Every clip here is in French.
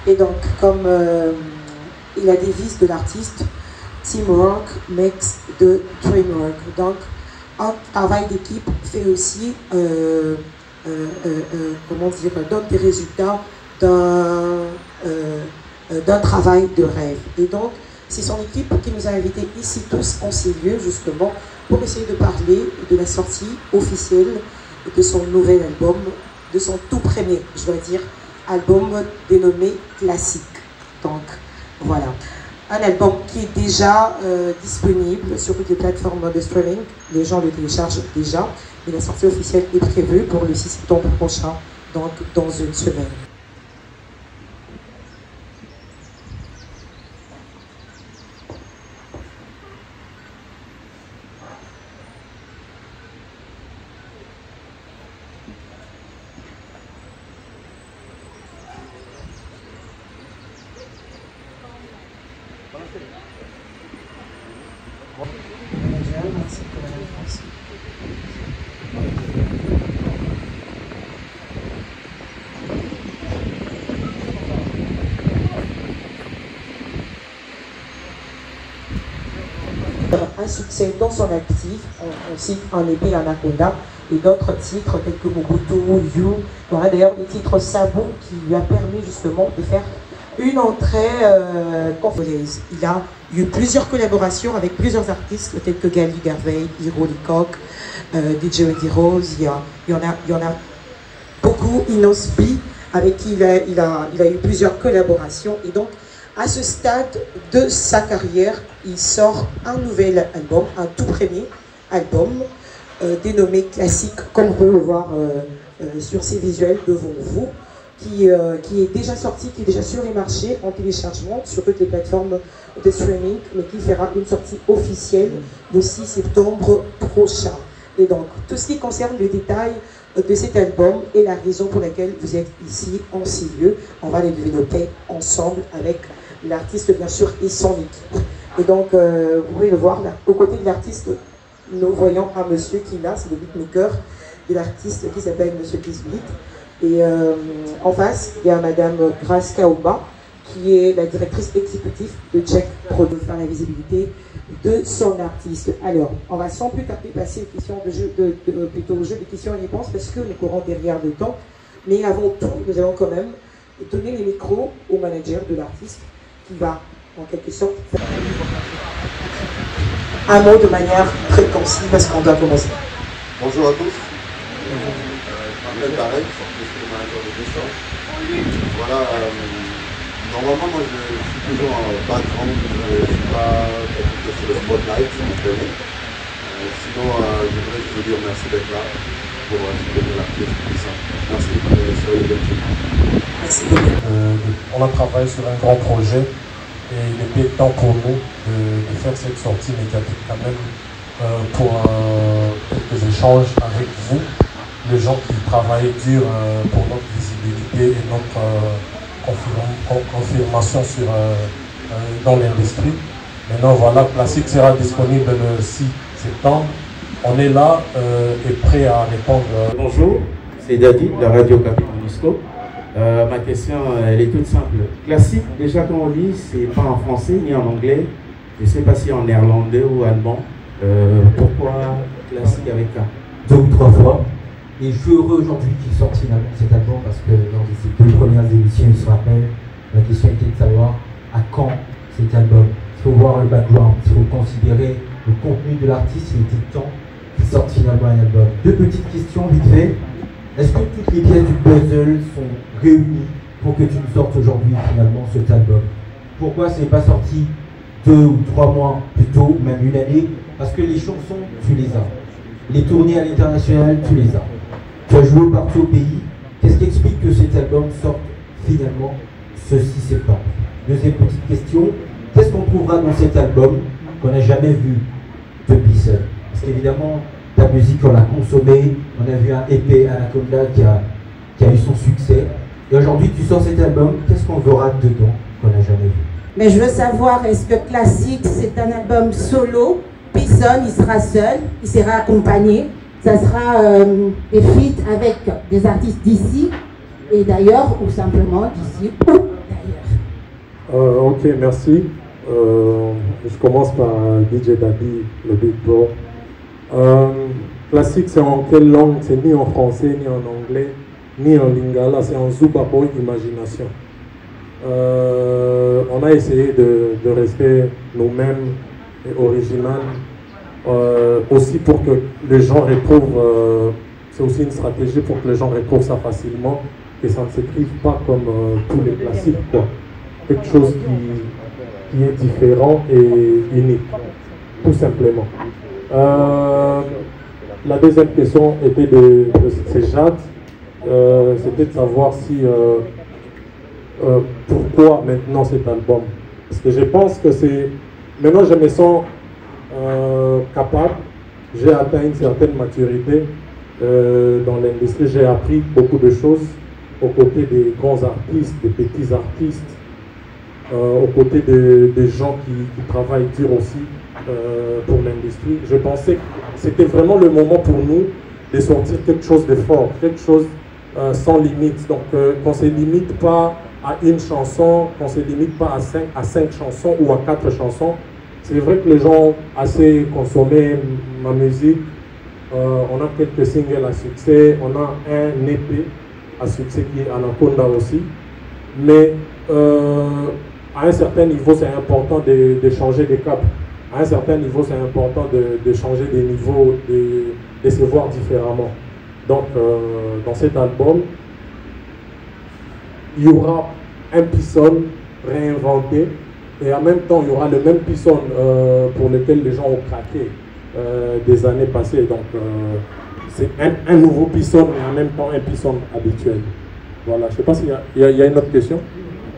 Et donc, comme la devise de l'artiste, Teamwork makes the dream work. Donc, un travail d'équipe fait aussi, comment dire, donne des résultats d'un travail de rêve. Et donc, c'est son équipe qui nous a invités ici tous en ces lieux, justement, pour essayer de parler de la sortie officielle de son nouvel album, de son tout premier, je dois dire, album dénommé Classique. Donc, voilà. Un album qui est déjà disponible sur toutes les plateformes de streaming. Les gens le téléchargent déjà. Et la sortie officielle est prévue pour le 6 septembre prochain, donc dans une semaine. Merci pour la réponse. Un succès dans son actif, on cite En épée Anaconda et d'autres titres tels que Mobutu, You. Il y aura d'ailleurs des titres Sabou qui lui a permis justement de faire une entrée congolaise. Il a eu plusieurs collaborations avec plusieurs artistes tels que Gali Garvey, Hiro Lecoq, DJ Eddie Rose. Il y en a beaucoup. Inosbi, avec qui il a eu plusieurs collaborations. Et donc, à ce stade de sa carrière, il sort un nouvel album, un tout premier album dénommé Classique, comme vous pouvez le voir sur ces visuels devant vous. Qui est déjà sorti, qui est déjà sur les marchés en téléchargement sur toutes les plateformes de streaming, mais qui fera une sortie officielle le 6 septembre prochain. Et donc, tout ce qui concerne le détail de cet album et la raison pour laquelle vous êtes ici en ces lieux, on va les développer ensemble avec l'artiste, bien sûr, et son équipe. Et donc, vous pouvez le voir, là, aux côtés de l'artiste, nous voyons un monsieur qui est là, c'est le beatmaker de l'artiste qui s'appelle Monsieur Kisblit. Et en face, il y a Madame Grace Kaouba, qui est la directrice exécutive de Check Pro, de faire la visibilité de son artiste. Alors, on va sans plus tarder passer plutôt au jeu de questions et réponses, parce que nous courons derrière le temps. Mais avant tout, nous allons quand même donner les micros au manager de l'artiste, qui va, en quelque sorte, faire un mot de manière très concise, parce qu'on doit commencer. Bonjour à tous. Je m'appelle Tarek, je suis le manager de Descent. Voilà, normalement moi je suis toujours en background, je ne suis pas sur le spotlight, si vous connaissez. Sinon, j'aimerais vous dire merci d'être là pour soutenir l'artiste Descent. Merci, soyez bienvenus. Merci beaucoup. On a travaillé sur un grand projet et il était temps pour nous de faire cette sortie médiatique quand même pour quelques échanges avec vous, les gens qui travaillent dur pour notre visibilité et notre confirmation dans l'industrie. Maintenant voilà, Classique sera disponible le 6 septembre. On est là et prêt à répondre. Bonjour, c'est Dadi de la radio Capitalisco. Ma question, elle est toute simple. Classique, déjà quand on lit, c'est pas en français ni en anglais. Je ne sais pas si en néerlandais ou allemand. Pourquoi Classique avec un 2 ou 3 fois. Et je suis heureux aujourd'hui qu'il sorte finalement cet album parce que lors de ces 2 premières émissions, il se rappelle, la question était de savoir à quand cet album. Il faut voir le background, il faut considérer le contenu de l'artiste, il était temps qu'il sorte finalement un album. 2 petites questions vite fait. Est-ce que toutes les pièces du puzzle sont réunies pour que tu nous sortes aujourd'hui finalement cet album? Pourquoi ce n'est pas sorti 2 ou 3 mois plus tôt, même une année? Parce que les chansons, tu les as. Les tournées à l'international, tu les as. Tu as joué partout au pays. Qu'est-ce qui explique que cet album sorte finalement ce 6 septembre? Deuxième petite question, qu'est-ce qu'on trouvera dans cet album qu'on n'a jamais vu depuis seul? Parce qu'évidemment, ta musique, on l'a consommée, on a vu un EP Anaconda qui a eu son succès. Et aujourd'hui, tu sors cet album, qu'est-ce qu'on verra dedans qu'on n'a jamais vu? Mais je veux savoir, est-ce que Classique, c'est un album solo? Personne, il sera seul, il sera accompagné. Ça sera des feats avec des artistes d'ici et d'ailleurs, ou simplement d'ici ou d'ailleurs. Ok, merci. Je commence par DJ Daddy, le Big Bro. Classique, c'est en quelle langue? C'est ni en français, ni en anglais, ni en lingala, c'est en Zubabo Imagination. On a essayé de rester nous-mêmes et original, aussi pour que les gens retrouvent, c'est aussi une stratégie pour que les gens retrouvent ça facilement et ça ne s'écrive pas comme tous les classiques, quoi. Quelque chose qui est différent et unique, tout simplement. La deuxième question était c'est Jade, c'était de savoir si pourquoi maintenant cet album, parce que je pense que c'est maintenant je me sens capable, j'ai atteint une certaine maturité dans l'industrie, j'ai appris beaucoup de choses aux côtés des grands artistes, des petits artistes, aux côtés des gens qui travaillent dur aussi pour l'industrie. Je pensais que c'était vraiment le moment pour nous de sortir quelque chose de fort, quelque chose sans limite. Donc qu'on ne se limite pas à une chanson, qu'on ne se limite pas à 5 chansons ou à 4 chansons. C'est vrai que les gens ont assez consommé ma musique. On a quelques singles à succès, on a un EP à succès qui est Anaconda aussi. Mais à un certain niveau, c'est important de changer des caps. À un certain niveau, c'est important de changer des niveaux, de se voir différemment. Donc, dans cet album, il y aura un Pisson réinventé et en même temps, il y aura le même Pisson pour lequel les gens ont craqué des années passées. Donc, c'est un nouveau Pisson et en même temps un Pisson habituel. Voilà, je ne sais pas s'il y a une autre question.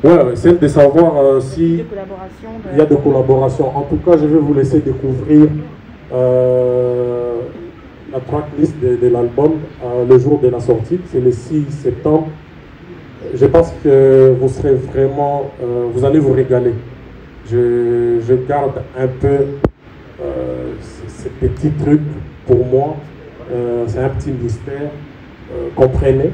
Ouais, c'est de savoir si il y a des collaborations. En tout cas, je vais vous laisser découvrir la tracklist de l'album le jour de la sortie. C'est le 6 septembre. Je pense que vous serez vraiment, vous allez vous régaler. Je garde un peu ces petits trucs pour moi. C'est un petit mystère. Comprenez.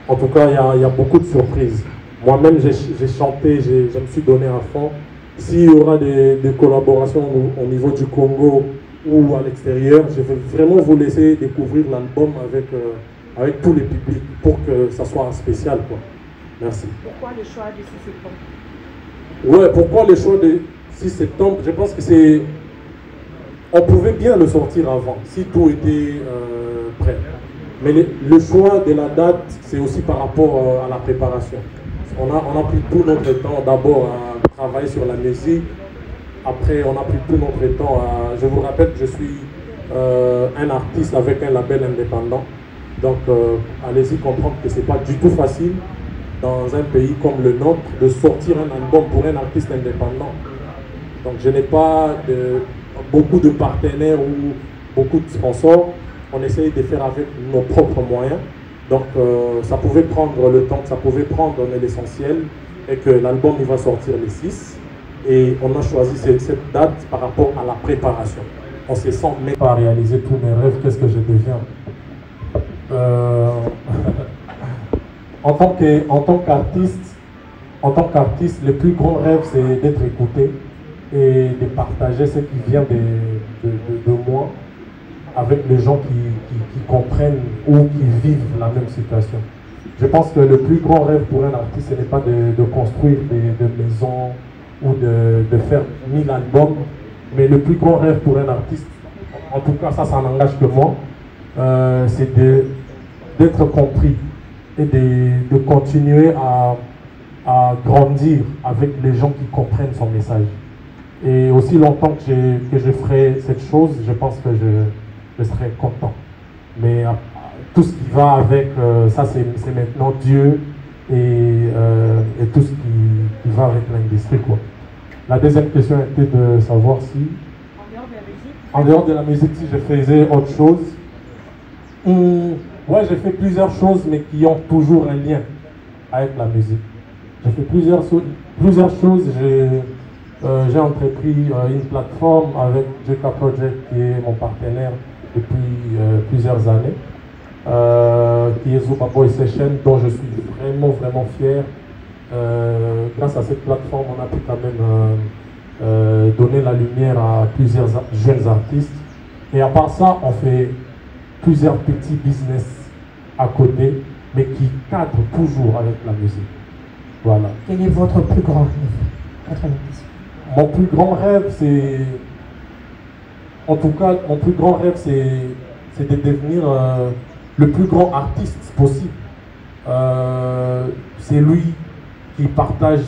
En tout cas, il y a beaucoup de surprises. Moi-même, j'ai chanté, je me suis donné à fond. S'il y aura des collaborations au niveau du Congo ou à l'extérieur, je vais vraiment vous laisser découvrir l'album avec tous les publics pour que ça soit spécial, quoi. Merci. Pourquoi le choix du 6 septembre? Ouais, pourquoi le choix du 6 septembre? Je pense que c'est... On pouvait bien le sortir avant, si tout était prêt. Mais le choix de la date, c'est aussi par rapport à la préparation. On a pris tout notre temps d'abord à travailler sur la musique. Après, on a pris tout notre temps à... Je vous rappelle que je suis un artiste avec un label indépendant. Donc, allez-y comprendre que ce n'est pas du tout facile dans un pays comme le nôtre de sortir un album pour un artiste indépendant. Donc, je n'ai pas beaucoup de partenaires ou beaucoup de sponsors. On essaye de faire avec nos propres moyens. Donc ça pouvait prendre le temps, ça pouvait prendre l'essentiel et que l'album il va sortir le 6 et on a choisi cette date par rapport à la préparation. On se sent même pas réaliser tous mes rêves, qu'est-ce que je deviens en tant qu'artiste, le plus grand rêve c'est d'être écouté et de partager ce qui vient de moi avec les gens qui comprennent ou qui vivent la même situation. Je pense que le plus grand rêve pour un artiste, ce n'est pas de construire des maisons ou de faire 1000 albums, mais le plus grand rêve pour un artiste, en tout cas ça n'engage que moi, c'est d'être compris et de continuer à grandir avec les gens qui comprennent son message. Et aussi longtemps que je ferai cette chose, je pense que je serai content. Mais tout ce qui va avec, ça c'est maintenant Dieu et tout ce qui va avec l'industrie, quoi. La deuxième question était de savoir si, en dehors de la musique, si je faisais autre chose. Ouais, j'ai fait plusieurs choses, mais qui ont toujours un lien avec la musique. J'ai fait plusieurs choses. J'ai entrepris une plateforme avec JK Project, qui est mon partenaire depuis plusieurs années, qui est Zubabo Session, dont je suis vraiment fier grâce à cette plateforme, on a pu quand même donner la lumière à plusieurs jeunes artistes. Et à part ça, on fait plusieurs petits business à côté, mais qui cadrent toujours avec la musique. Voilà. Quel est votre plus grand rêve? Mon plus grand rêve, c'est... En tout cas, mon plus grand rêve, c'est de devenir le plus grand artiste possible. C'est lui qui partage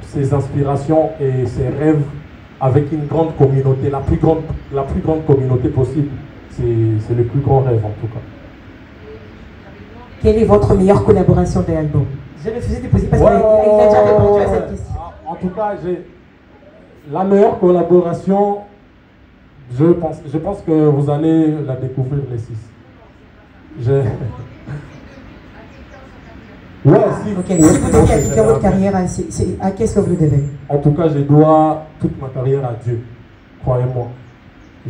ses inspirations et ses rêves avec une grande communauté, la plus grande communauté possible. C'est le plus grand rêve en tout cas. Quelle est votre meilleure collaboration de l'album? Je refusais de poser parce qu'il a déjà répondu à cette question. En tout cas, la meilleure collaboration, je pense que vous allez la découvrir les 6. Ouais, si vous devez appliquer votre carrière, à qu'est-ce que vous le devez? En tout cas, je dois toute ma carrière à Dieu, croyez-moi.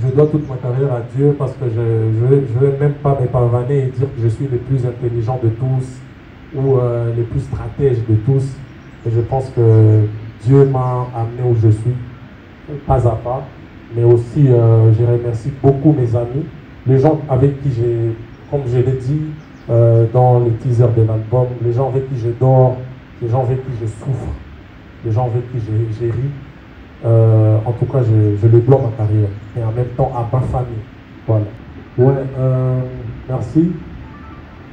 Je dois toute ma carrière à Dieu parce que je ne vais même pas me pavaner et dire que je suis le plus intelligent de tous ou le plus stratège de tous. Et je pense que Dieu m'a amené où je suis, pas à pas. Mais aussi, je remercie beaucoup mes amis, les gens avec qui j'ai, comme je l'ai dit, dans le teaser de l'album, les gens avec qui je dors, les gens avec qui je souffre, les gens avec qui j'ai ri. En tout cas, je le dois ma carrière et en même temps à ma famille. Voilà. Ouais, merci.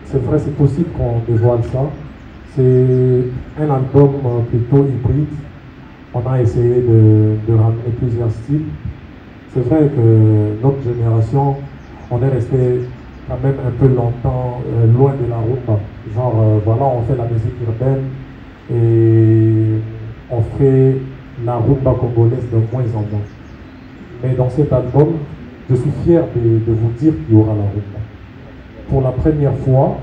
C'est vrai, c'est possible qu'on dévoile ça. C'est un album plutôt hybride. On a essayé de ramener plusieurs styles. C'est vrai que notre génération, on est resté quand même un peu longtemps loin de la rumba. Genre, voilà, on fait la musique urbaine et on fait la rumba congolaise de moins en moins. Mais dans cet album, je suis fier de vous dire qu'il y aura la rumba. Pour la première fois,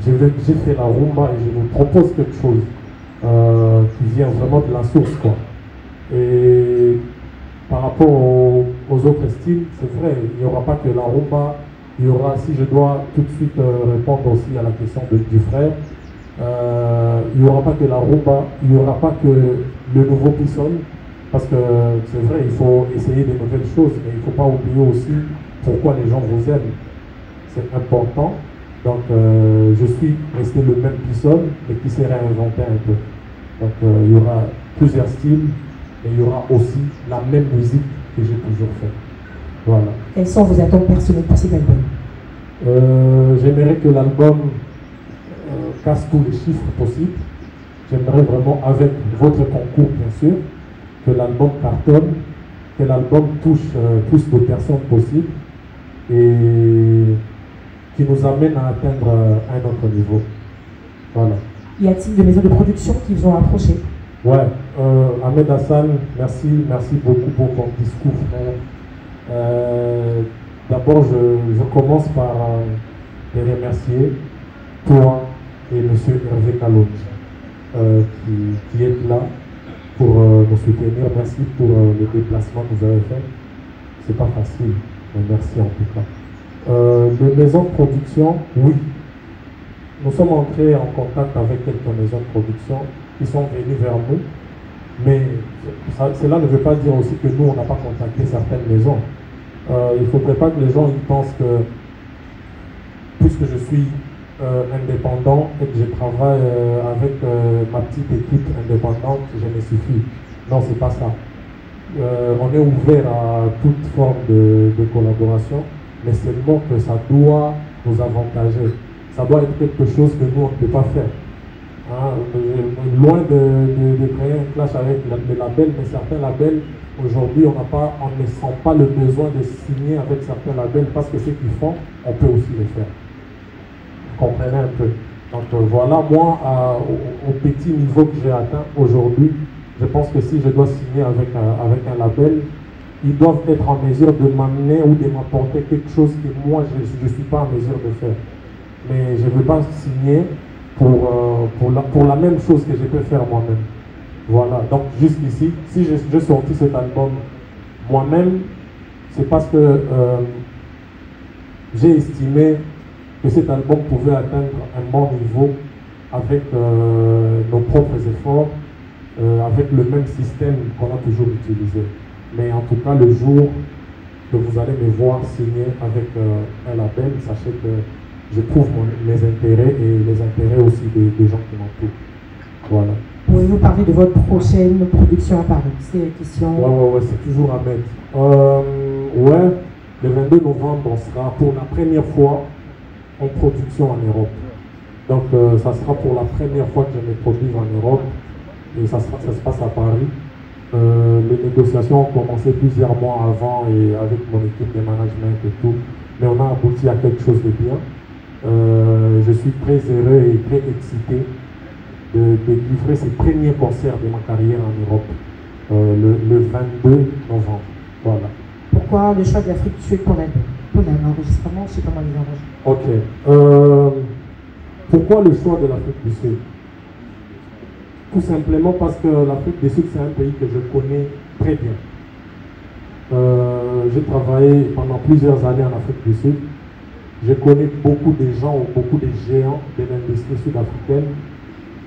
j'ai fait la rumba et je vous propose quelque chose qui vient vraiment de la source, quoi. Et par rapport aux autres styles, c'est vrai, il n'y aura pas que la rumba, il y aura, si je dois tout de suite répondre aussi à la question du frère, il n'y aura pas que la rumba, il n'y aura pas que le nouveau pisson, parce que c'est vrai, il faut essayer de nouvelles choses, mais il ne faut pas oublier aussi pourquoi les gens vous aiment. C'est important. Donc je suis resté le même pisson, mais qui s'est réinventé un peu. Donc il y aura plusieurs styles, et il y aura aussi la même musique que j'ai toujours fait. Voilà. Quelles sont vos attentes personnelles pour cet album? J'aimerais que l'album casse tous les chiffres possibles. J'aimerais vraiment, avec votre concours bien sûr, que l'album cartonne, que l'album touche plus de personnes possible et qui nous amène à atteindre un autre niveau. Voilà. Y a-t-il des maisons de production qui vous ont approché? Ouais, Ahmed Hassan, merci beaucoup pour ton discours, frère. D'abord, je commence par les remercier, toi et M. Hervé Kalonji, qui est là pour nous soutenir. Merci pour le déplacement que vous avez fait. C'est pas facile, mais merci en tout cas. Les maisons de production, oui. Nous sommes entrés en contact avec quelques maisons de production qui sont venus vers nous, mais cela ne veut pas dire aussi que nous, on n'a pas contacté certaines maisons. Il ne faudrait pas que les gens ils pensent que, puisque je suis indépendant et que je travaille avec ma petite équipe indépendante, je me suffis. Non, c'est pas ça. On est ouvert à toute forme de collaboration, mais seulement que ça doit nous avantager. Ça doit être quelque chose que nous, on ne peut pas faire. Hein, loin de créer un clash avec les labels, mais certains labels, aujourd'hui, on ne sent pas le besoin de signer avec certains labels parce que ce qu'ils font, on peut aussi le faire. Vous comprenez un peu. Donc voilà, moi, au petit niveau que j'ai atteint aujourd'hui, je pense que si je dois signer avec un label, ils doivent être en mesure de m'amener ou de m'apporter quelque chose que moi, je ne suis pas en mesure de faire. Mais je ne veux pas signer pour la même chose que je peux faire moi-même. Voilà, donc jusqu'ici, si j'ai sorti cet album moi-même, c'est parce que j'ai estimé que cet album pouvait atteindre un bon niveau avec nos propres efforts, avec le même système qu'on a toujours utilisé. Mais en tout cas, le jour que vous allez me voir signer avec un label, sachez que je prouve mes intérêts et les intérêts aussi des gens qui m'entourent. Voilà. Pouvez-vous parler de votre prochaine production à Paris? C'est la question. Ouais, c'est toujours à mettre. Ouais, le 22 novembre, on sera pour la première fois en production en Europe. Donc, ça sera pour la première fois que je me produis en Europe et ça se passe à Paris. Les négociations ont commencé plusieurs mois avant et avec mon équipe de management et tout, mais on a abouti à quelque chose de bien. Je suis très heureux et très excité de livrer ces premiers concerts de ma carrière en Europe le 22 novembre. Voilà. Pourquoi le choix de l'Afrique du Sud pour l'enregistrement? Je sais comment les enregistre. Ok. Pourquoi le choix de l'Afrique du Sud? Tout simplement parce que l'Afrique du Sud, c'est un pays que je connais très bien. J'ai travaillé pendant plusieurs années en Afrique du Sud. Je connais beaucoup de gens ou beaucoup de géants de l'industrie sud-africaine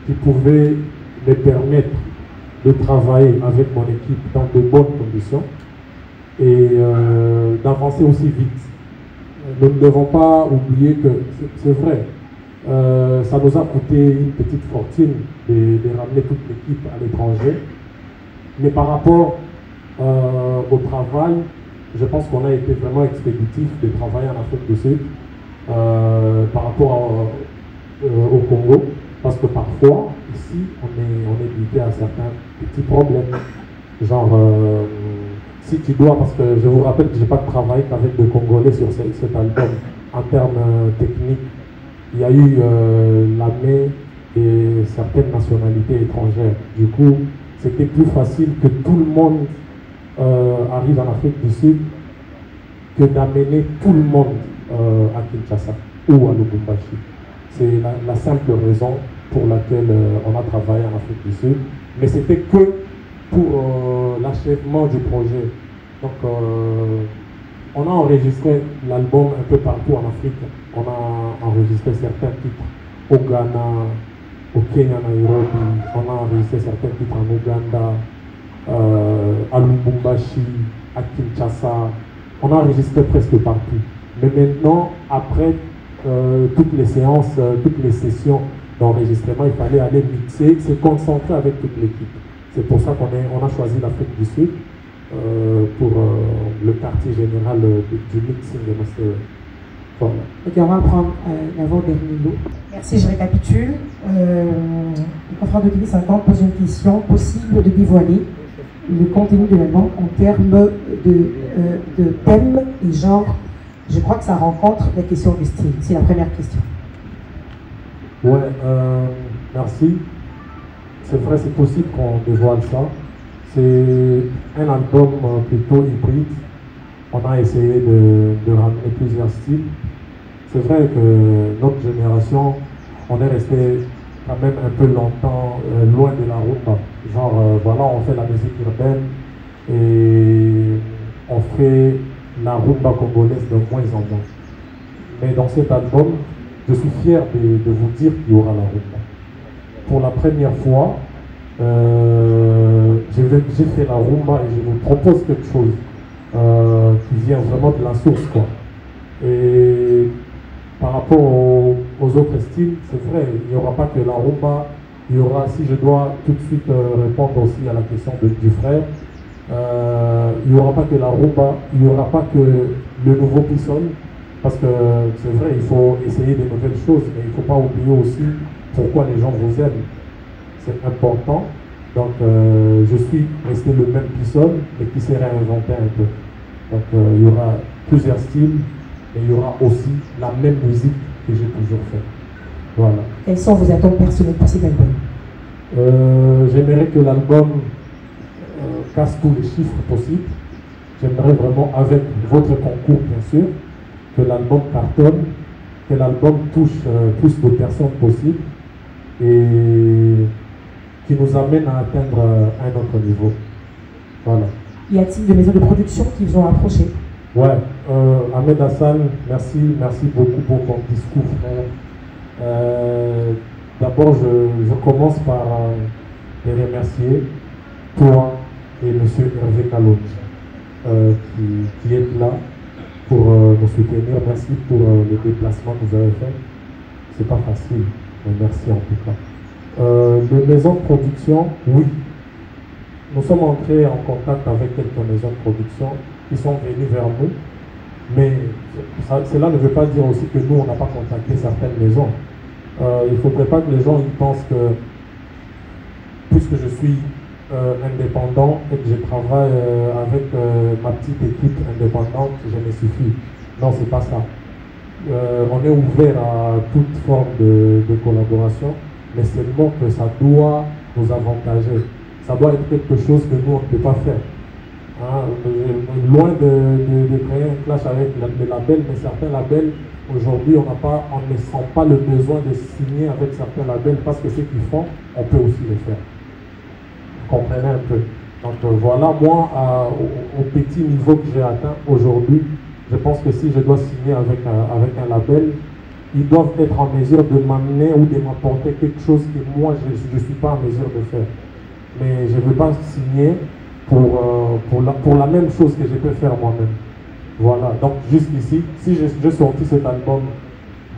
qui pouvaient me permettre de travailler avec mon équipe dans de bonnes conditions et d'avancer aussi vite. Nous ne devons pas oublier que c'est vrai, ça nous a coûté une petite fortune de ramener toute l'équipe à l'étranger, mais par rapport au travail, je pense qu'on a été vraiment expéditif de travailler en Afrique du Sud par rapport au Congo, parce que parfois, ici, on est limité à certains petits problèmes. Genre, si tu dois, parce que je vous rappelle que je n'ai pas travaillé qu'avec des Congolais sur cet album, en termes techniques, il y a eu l'armée et certaines nationalités étrangères. Du coup, c'était plus facile que tout le monde arrive en Afrique du Sud que d'amener tout le monde à Kinshasa ou à Lubumbashi. C'est la simple raison pour laquelle on a travaillé en Afrique du Sud. Mais c'était que pour l'achèvement du projet. Donc, on a enregistré l'album un peu partout en Afrique. On a enregistré certains titres au Ghana, au Kenya, Nairobi. On a enregistré certains titres en Ouganda, à Lubumbashi, à Kinshasa. On a enregistré presque partout. Mais maintenant, après toutes les séances, toutes les sessions d'enregistrement, il fallait aller mixer, se concentrer avec toute l'équipe. C'est pour ça qu'on a choisi l'Afrique du Sud pour le quartier général du mixing et mastering. Voilà. Ok, on va prendre l'avant-dernier lot. Merci, je récapitule. Le confrère de TV50 pose une question: possible de dévoiler le contenu de l'album en termes de thème et genre? Je crois que ça rencontre la question du style. C'est la première question. Ouais, merci. C'est vrai, c'est possible qu'on dévoile ça. C'est un album plutôt hybride. On a essayé de ramener plusieurs styles. C'est vrai que notre génération, on est resté quand même un peu longtemps loin de la rumba. Genre, voilà, on fait la musique urbaine et on fait la rumba congolaise de moins en moins. Mais dans cet album, je suis fier de vous dire qu'il y aura la rumba. Pour la première fois, j'ai fait la rumba et je vous propose quelque chose qui vient vraiment de la source, quoi. Et par rapport aux autres styles, c'est vrai, il n'y aura pas que la rumba, il y aura, si je dois tout de suite répondre aussi à la question du frère, il n'y aura pas que la rumba, il n'y aura pas que le nouveau pison, parce que c'est vrai, il faut essayer de nouvelles choses, mais il ne faut pas oublier aussi pourquoi les gens vous aiment. C'est important. Donc, je suis resté le même pison, mais qui s'est réinventé un peu. Donc, il y aura plusieurs styles, et il y aura aussi la même musique que j'ai toujours fait. Voilà. Quelles sont vos attentes personnelles pour cet album? J'aimerais que l'album casse tous les chiffres possibles. J'aimerais vraiment, avec votre concours bien sûr, que l'album cartonne, que l'album touche plus de personnes possible et qui nous amène à atteindre un autre niveau. Voilà. Y a-t-il des maisons de production qui vous ont approché? Ouais, Ahmed Hassan, merci beaucoup pour ton discours, frère. d'abord, je commence par les remercier, toi et M. Hervé Kalonji, qui est là pour nous soutenir. Merci pour les déplacements que vous avez faits. C'est pas facile, mais merci en tout cas. Les maisons de production, oui. Nous sommes entrés en contact avec quelques maisons de production qui sont venues vers nous, mais cela ne veut pas dire aussi que nous, on n'a pas contacté certaines maisons. Il ne faudrait pas que les gens ils pensent que, puisque je suis indépendant et que je travaille avec ma petite équipe indépendante, je me suffis. Non, c'est pas ça. On est ouvert à toute forme de collaboration, mais seulement que ça doit nous avantager. Ça doit être quelque chose que nous, on ne peut pas faire. Hein, loin de créer un clash avec les labels, mais certains labels, aujourd'hui, on ne sent pas le besoin de signer avec certains labels parce que ce qu'ils font, on peut aussi le faire. Vous comprenez un peu. Donc voilà, moi, au petit niveau que j'ai atteint aujourd'hui, je pense que si je dois signer avec un label, ils doivent être en mesure de m'amener ou de m'apporter quelque chose que moi, je ne suis pas en mesure de faire. Mais je ne veux pas signer pour la même chose que je peux faire moi-même. Voilà, donc jusqu'ici, si j'ai sorti cet album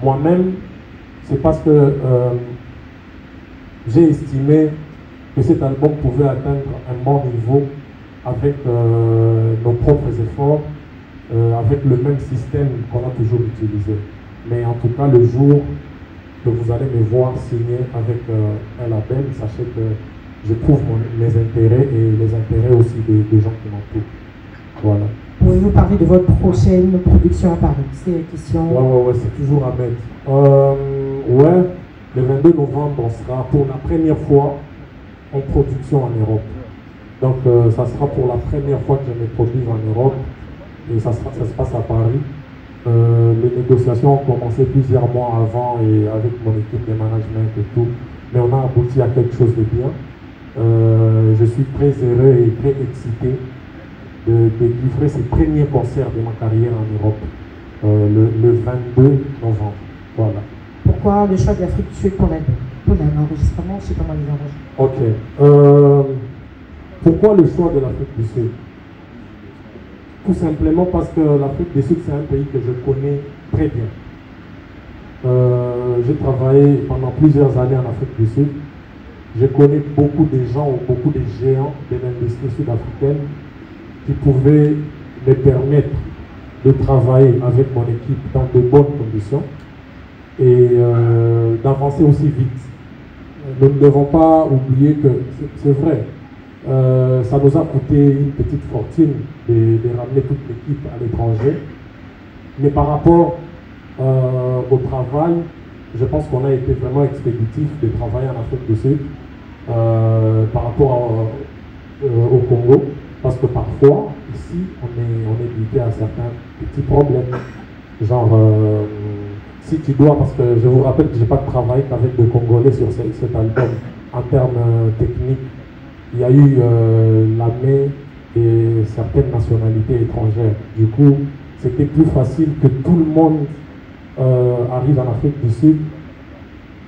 moi-même, c'est parce que j'ai estimé que cet album pouvait atteindre un bon niveau avec nos propres efforts, avec le même système qu'on a toujours utilisé. Mais en tout cas, le jour que vous allez me voir signer avec un label, sachez que je prouve mes intérêts et les intérêts aussi des gens qui m'entourent. Voilà. Pouvez-vous parler de votre prochaine production à Paris? C'est la question. Ouais, c'est toujours à mettre. Le 22 novembre, on sera pour la première fois en production en Europe. Donc, ça sera pour la première fois que je me produis en Europe et ça se passe à Paris. Les négociations ont commencé plusieurs mois avant et avec mon équipe de management et tout, mais on a abouti à quelque chose de bien. Je suis très heureux et très excité de livrer ce premier concert de ma carrière en Europe, le 22 novembre. Voilà. Pourquoi le choix de l'Afrique du Sud pour l'enregistrement? Je sais comment les enregistrements. Ok. Pourquoi le choix de l'Afrique du Sud? Tout simplement parce que l'Afrique du Sud, c'est un pays que je connais très bien. J'ai travaillé pendant plusieurs années en Afrique du Sud. Je connais beaucoup de gens ou beaucoup de géants de l'industrie sud-africaine qui pouvaient me permettre de travailler avec mon équipe dans de bonnes conditions et d'avancer aussi vite. Nous ne devons pas oublier que c'est vrai, ça nous a coûté une petite fortune de ramener toute l'équipe à l'étranger, mais par rapport au travail, je pense qu'on a été vraiment expéditif de travailler en Afrique du Sud par rapport au Congo, parce que parfois, ici, on est limité à certains petits problèmes. Genre, si tu dois, parce que je vous rappelle que je n'ai pas travaillé qu'avec des Congolais sur cet album, en termes techniques, il y a eu l'armée et certaines nationalités étrangères. Du coup, c'était plus facile que tout le monde arrive en Afrique du Sud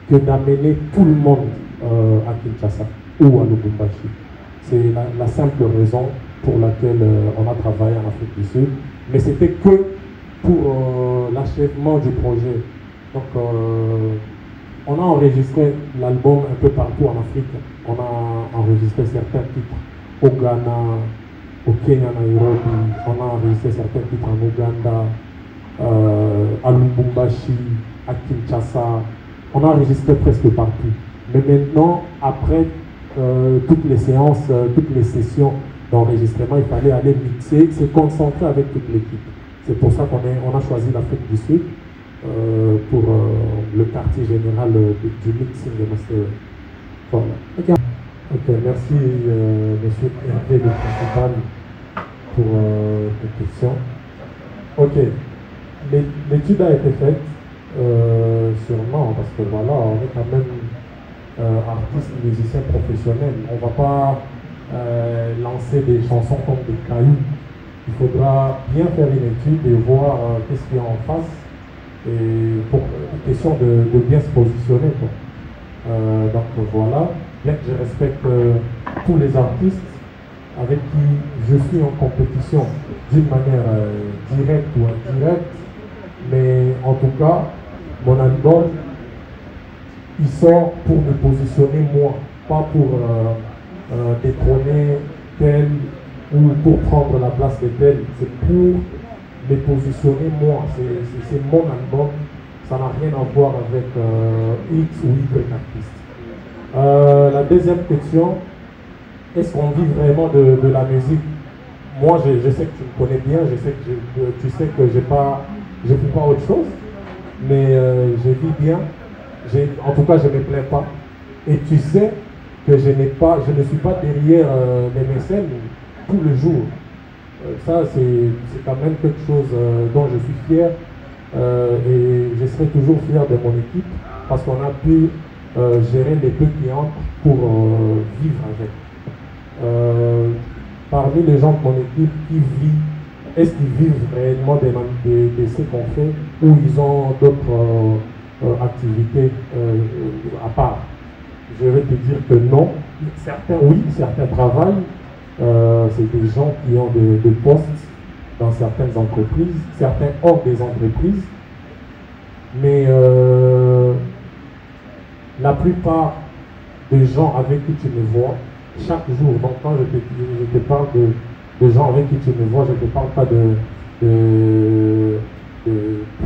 que d'amener tout le monde à Kinshasa ou à Lubumbashi. C'est la simple raison pour laquelle on a travaillé en Afrique du Sud. Mais c'était que pour l'achèvement du projet. Donc, on a enregistré l'album un peu partout en Afrique. On a enregistré certains titres au Ghana, au Kenya, Nairobi. On a enregistré certains titres en Ouganda, à Lubumbashi, à Kinshasa. On a enregistré presque partout. Mais maintenant, après toutes les séances, toutes les sessions d'enregistrement, il fallait aller mixer, se concentrer avec toute l'équipe. C'est pour ça qu'on a choisi l'Afrique du Sud pour le quartier général du mixing de mastering. Voilà. Ok, merci monsieur Hervé, le principal, pour cette question. Ok, l'étude a été faite sûrement parce que voilà, on est quand même artiste, musicien professionnel. On ne va pas lancer des chansons comme des cailloux. Il faudra bien faire une étude et voir qu'est-ce qu'il y a en face et pour question de bien se positionner, quoi. Donc voilà, bien que je respecte tous les artistes avec qui je suis en compétition d'une manière directe ou indirecte, mais en tout cas, mon album, il sort pour me positionner moi, pas pour détrôner tel ou pour prendre la place de tel, c'est pour me positionner moi, c'est mon album, ça n'a rien à voir avec X ou Y artiste. La deuxième question, est-ce qu'on vit vraiment de la musique? Moi, je sais que tu me connais bien, je sais que tu sais que je ne fais pas autre chose, mais je vis bien. En tout cas, je ne me plains pas. Et tu sais que je ne suis pas derrière les mécènes tout le jour. Ça, c'est quand même quelque chose dont je suis fier. Et je serai toujours fier de mon équipe parce qu'on a pu gérer les peu qui entrent pour vivre avec. Parmi les gens de mon équipe qui vivent, est-ce qu'ils vivent réellement de ce qu'on fait ou ils ont d'autres activités à part? Je vais te dire que non. Certains oui, certains travaillent. C'est des gens qui ont des postes dans certaines entreprises, certains hors des entreprises. Mais la plupart des gens avec qui tu me vois, chaque jour, donc quand je te parle de gens avec qui tu me vois, je ne te parle pas de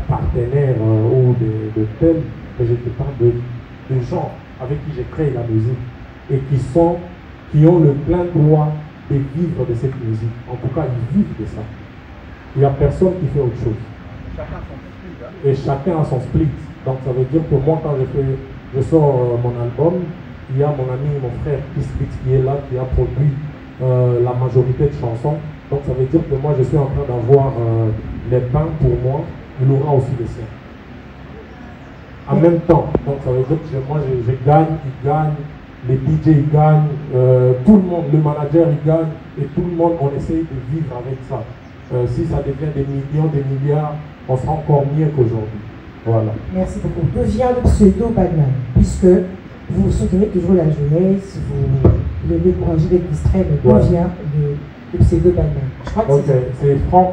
partenaires ou de tels, mais je te parle de gens avec qui j'ai créé la musique et qui ont le plein droit de vivre de cette musique. En tout cas, ils vivent de ça. Il n'y a personne qui fait autre chose. Chacun son split. Hein? Et chacun a son split. Donc ça veut dire que moi, quand je sors mon album, il y a mon ami, mon frère qui est là, qui a produit la majorité de chansons. Donc ça veut dire que moi, je suis en train d'avoir les pains pour moi, il aura aussi les siens. En même temps, donc ça veut dire que moi, je gagne, il gagne, les DJ ils gagnent, tout le monde, le manager il gagne, et tout le monde, on essaye de vivre avec ça. Si ça devient des millions, des milliards, on sera encore mieux qu'aujourd'hui. Voilà. Merci beaucoup. D'où vient le pseudo Badman? Puisque vous soutenez toujours la jeunesse, vous les découragez d'être distrait, mais d'où vient le pseudo Badman? Je crois que c'est Franck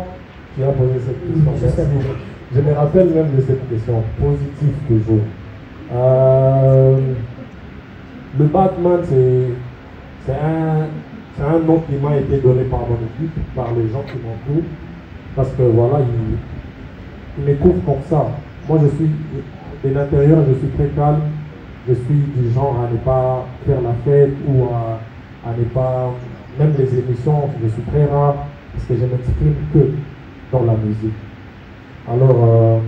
qui a posé cette question. Je me rappelle même de cette question, positive toujours. Le Batman, c'est un nom qui m'a été donné par mon équipe, par les gens qui m'entourent, parce que voilà, ils me couvrent comme ça. Moi, je suis de l'intérieur, je suis très calme, je suis du genre à ne pas faire la fête ou à ne pas, même les émissions, je suis très rare, parce que je m'exprime que dans la musique. Alors,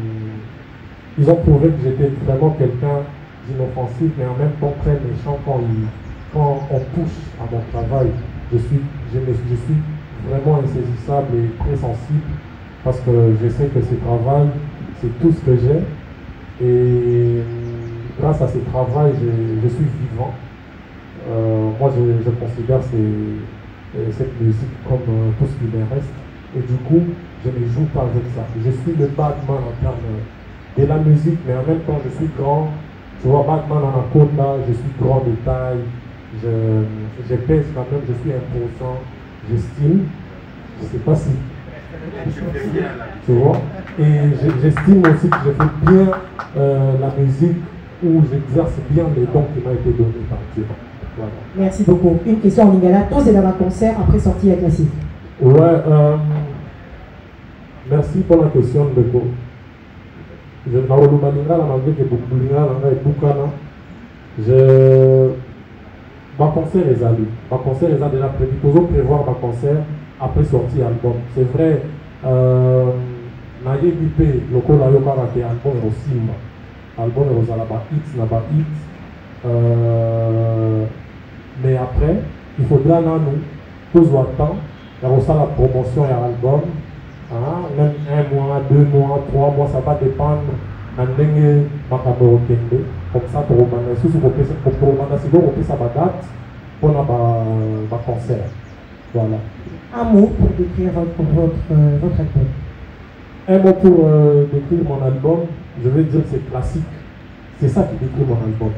ils ont prouvé que j'étais vraiment quelqu'un d'inoffensif, mais en même temps très méchant quand on touche à mon travail. Je suis vraiment insaisissable et très sensible parce que je sais que ce travail, c'est tout ce que j'ai. Et grâce à ce travail, je suis vivant. Moi, je considère cette musique comme tout ce qui me reste. Et du coup, je ne joue pas avec ça. Je suis le Batman en termes de la musique, mais en même temps, je suis grand. Tu vois, Batman en la côte là, je suis grand de taille, je pèse quand même, je suis imposant, j'estime, je ne sais pas si. Tu vois, et j'estime aussi que je fais bien la musique où j'exerce bien les dons qui m'ont été donnés par Dieu. Voilà. Merci beaucoup. Une question en lingala, tous et dans un concert après sortie à classique. Ouais, merci pour la question de Beko. Je ma concert est allé. Ma concert est déjà prévu. Toujours prévoir ma concert après sortie album. C'est vrai. Naye bipé loko la yoka rate album et aussi album et aux alaba hits na ba hits. Mais après, il faudra là nous tous attendre. Il y a aussi la promotion et l'album. Même 1 mois, 2 mois, 3 mois, ça va dépendre de Makabo Kende. Comme ça, pour Romana, si vous avez sa date pour un concert. Voilà. Un mot pour décrire votre album. Un mot pour décrire mon album, je vais dire que c'est classique. C'est ça qui décrit mon album.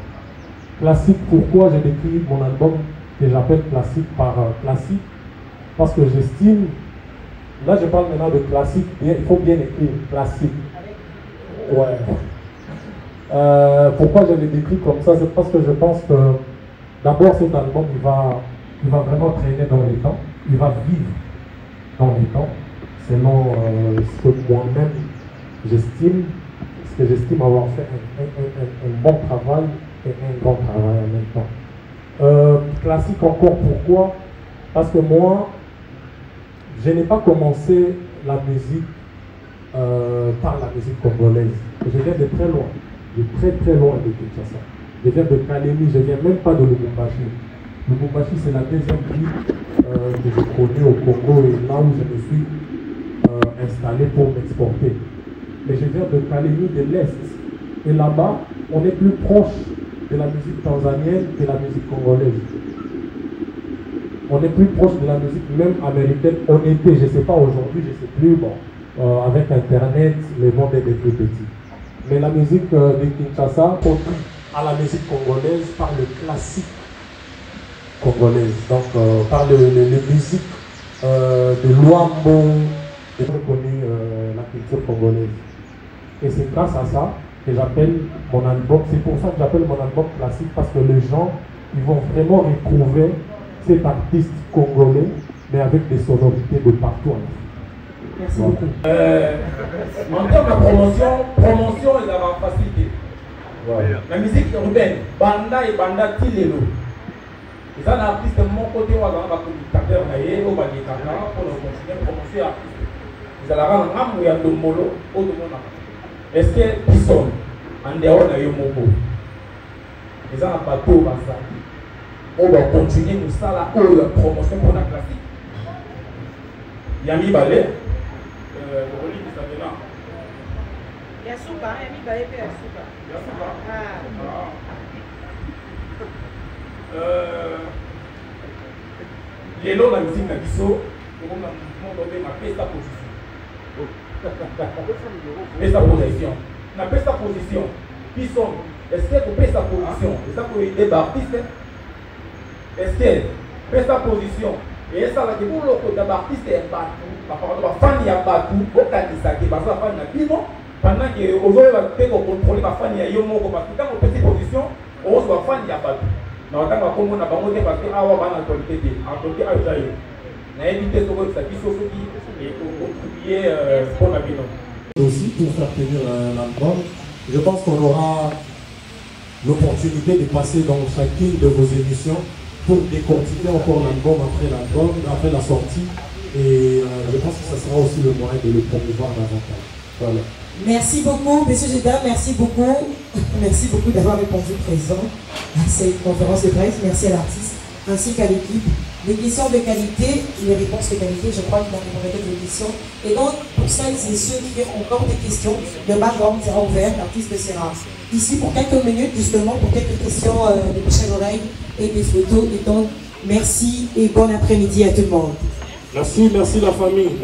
Classique, pourquoi j'ai décrit mon album que j'appelle classique par classique? Parce que j'estime, là je parle maintenant de classique, il faut bien écrire classique. Ouais. Pourquoi je l'ai décrit comme ça? C'est parce que je pense que d'abord cet album il va vraiment traîner dans les temps, il va vivre dans les temps, selon ce que moi-même j'estime, ce que j'estime avoir fait un bon travail et un grand travail en même temps. Classique encore, pourquoi? Parce que moi, je n'ai pas commencé la musique par la musique congolaise. Je viens de très loin, de très loin de Kinshasa. Je viens de Kalemi, je ne viens même pas de Lubumbashi. Lubumbashi, c'est la deuxième ville que je connais au Congo et là où je me suis installé pour m'exporter. Mais je viens de Kalemi, de l'Est. Et là-bas, on est plus proche de la musique tanzanienne que la musique congolaise. On est plus proche de la musique même américaine. On était, je ne sais pas aujourd'hui, je ne sais plus, bon, avec Internet, le monde est plus petit. Mais la musique de Kinshasa contribue à la musique congolaise par le classique congolaise. Donc par les musiques de Luambo, j'ai connu la culture congolaise. Et c'est grâce à ça que j'appelle mon album, c'est pour ça que j'appelle mon album classique, parce que les gens, ils vont vraiment retrouver cet artiste congolais, mais avec des sonorités de partout en Afrique. Merci beaucoup. En termes de promotion est la facilité. Ouais. La musique urbaine, Banda et Banda Tilelo. Ils ont un artiste de mon côté, on va avoir un communicateur, on va continuer à promouvoir l'artiste. Ils ont un ram où il y a de molo, au de mon âme. Est-ce que ils sont en dehors de Yomobo? Ils ont un bateau, on va continuer nous ça là, la promotion pour la classique. Yami Balé, le relique de Sabena. Yasuba, Yami Balé, Yasuba. Yasuba. Les lots, la musique, la biseau, le monde a fait sa position. Mais sa position. On a fait sa position. Qui sont? Est-ce que vous faites sa position? Est-ce que vous êtes des artistes? Est-ce que vous faites sa position? Et ça, là, vous le côté d'artiste est partout. Par rapport à la fan, il y a partout. Au cas de ça, qui est passé à la fan, il y a plus, non? Pendant que aujourd'hui, on va contrôler la fan, il y a Yomo, parce que dans vos petites positions, on se voit fan, il y a partout. Dans le temps, on a pas monté parce que ah, on va en actualité. En actualité, à Usaïe. On a évité ce que ça qui se fait et pour contribuer pour la vie. Aussi, pour faire tenir l'album, je pense qu'on aura l'opportunité de passer dans chacune de vos émissions pour décortiquer encore l'album après la sortie. Et je pense que ça sera aussi le moyen de le promouvoir davantage. Voilà. Merci beaucoup, messieurs et dames, merci beaucoup. Merci beaucoup d'avoir répondu présent à cette conférence de presse. Merci à l'artiste ainsi qu'à l'équipe. Des questions de qualité, les réponses de qualité, je crois qu'il y a des questions. Et donc, pour celles et ceux qui ont encore des questions, le background sera ouvert, l'artiste sera ici pour quelques minutes, justement, pour quelques questions de bouche à l'oreille et des photos. Et donc, merci et bon après-midi à tout le monde. Merci, merci la famille.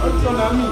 Avec mon ami.